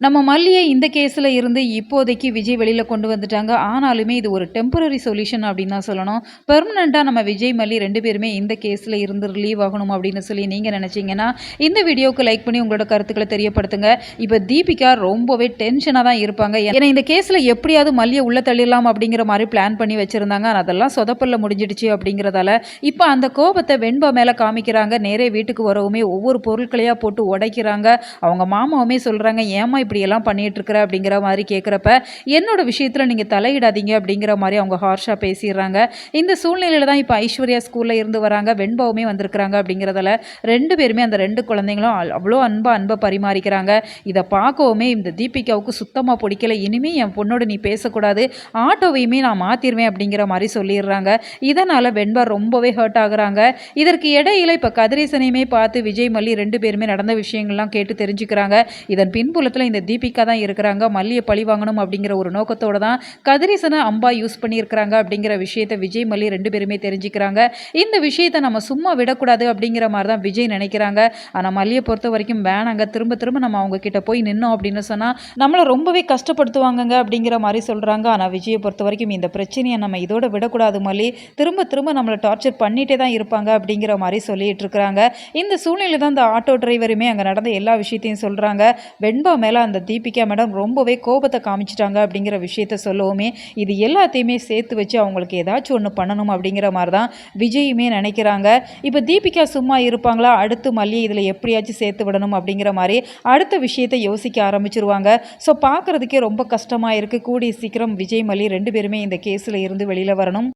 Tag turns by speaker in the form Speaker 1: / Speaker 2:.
Speaker 1: நம்ம மல்லியை இந்த கேஸ்ல இருந்து இப்போதைக்கு விஜய் வெளியில கொண்டு வந்துட்டாங்க. ஆனாலுமே இது ஒரு டெம்பரரி சொல்யூஷன் அப்படின்னு தான் சொல்லணும். பெர்மனன்ட்டா நம்ம விஜய், மல்லி 2 பேருமே இந்த கேஸ்ல இருந்து ரிலீவ் ஆகணும் அப்படின்னு சொல்லி நீங்க நினைச்சீங்கன்னா, இந்த வீடியோவுக்கு லைக் பண்ணி உங்களோட கருத்துக்கள தெரியப்படுத்துங்க. இப்ப தீபிகா ரொம்பவே டென்ஷனா தான் இருப்பாங்க. ஏன்னா இந்த கேஸ்ல எப்படியாவது மல்லிய உள்ள தள்ளிடலாம் அப்படிங்கிற மாரி பிளான் பண்ணி வச்சிருந்தாங்க. ஆனா அதெல்லாம் சொதப்பல்ல முடிஞ்சிடுச்சு அப்படிங்கிறதால, இப்ப அந்த கோபத்த வெண்பா மேல காமிக்கிறாங்க. நேரே வீட்டுக்கு வரவுமே ஒவ்வொரு பொருட்களையா போட்டு உடைக்கிறாங்க. அவங்க மாமாவுமே சொல்றாங்க, "ஏம்மா இப்படியெல்லாம் பண்ணிட்டு இருக்கிற?" அப்படிங்கிற மாதிரி கேட்குறப்ப, "என்னோட விஷயத்துல நீங்க தலையிடாதீங்க" அப்படிங்கிற மாதிரி அவங்க ஹார்ஷா பேசிடுறாங்க. இந்த சூழ்நிலையில தான் இப்போ ஐஸ்வர்யா ஸ்கூல்ல இருந்து வராங்க, வெண்பாவுமே வந்திருக்கிறாங்க அப்படிங்கிறதால 2 பேருமே அந்த 2 குழந்தைங்களும் அவ்வளோ அன்பை பரிமாறிக்கிறாங்க. இதை பார்க்கவுமே இந்த தீபிகாவுக்கு சுத்தமாக பிடிக்கல. இனிமே என் பொண்ணோட நீ பேசக்கூடாது, ஆட்டோவையுமே நான் மாத்திருவேன் அப்படிங்கிற மாதிரி சொல்லிடுறாங்க. இதனால வெண்பா ரொம்பவே ஹர்ட் ஆகுறாங்க. இதற்கு இடையில இப்போ கதிரேசனையுமே பார்த்து விஜய், மல்லி 2 பேருமே நடந்த விஷயங்கள்லாம் கேட்டு தெரிஞ்சுக்கிறாங்க. இதன் பின்புலத்தில் இந்த தீபிகா தான் இருக்கிறாங்க. மல்லியை பழி வாங்கணும் அப்படிங்கிற ஒரு நோக்கத்தோட தான் கதிரேசனை அம்பா யூஸ் பண்ணியிருக்கிறாங்க அப்படிங்கிற விஷயத்த விஜய், மல்லி 2 பேருமே தெரிஞ்சுக்கிறாங்க. இந்த விஷயத்தை நம்ம சும்மா விடக்கூடாது அப்படிங்கிற மாதிரி தான் விஜய் நினைக்கிறாங்க. ஆனால் மல்லியை பொறுத்த வரைக்கும் வேணாங்க, திரும்ப திரும்ப நம்ம அவங்க கிட்ட போய் நின்னோம் அப்படின்னு சொன்னால் நம்மளை ரொம்பவே கஷ்டப்படுத்துவாங்கங்க அப்படிங்கிற மாதிரி சொல்கிறாங்க. ஆனால் விஜயை பொறுத்த வரைக்கும் இந்த பிரச்சனையை நம்ம இதோட விடக்கூடாது மல்லி, திரும்ப திரும்ப நம்மளை டார்ச்சர் பண்ணிட்டே தான் இருப்பாங்க அப்படிங்கிற மாதிரி சொல்லிட்டு இருக்கிறாங்க. இந்த சூழ்நிலை தான் இந்த ஆட்டோ டிரைவருமே அங்கே நடந்த எல்லா விஷயத்தையும் சொல்கிறாங்க. வெண்பா மேலே அந்த தீபிகா மேடம் ரொம்பவே கோபத்தை காமிச்சிட்டாங்க அப்படிங்கிற விஷயத்த சொல்லவுமே இது எல்லாத்தையுமே சேர்த்து வச்சு அவங்களுக்கு ஏதாச்சும் ஒன்று பண்ணணும் அப்படிங்கிற மாதிரி தான் விஜயுமே நினைக்கிறாங்க. இப்போ தீபிகா சும்மா இருப்பாங்களா, அடுத்து மல்லி இதில் எப்படியாச்சும் சேர்த்து விடணும் அப்படிங்கிற மாதிரி அடுத்த விஷயத்தை யோசிக்க ஆரம்பிச்சிருவாங்க. ஸோ பார்க்குறதுக்கே ரொம்ப கஷ்டமாக இருக்குது. கூடிய சீக்கிரம் விஜய், மல்லி 2 பேருமே இந்த கேஸில் இருந்து வெளியில் வரணும்.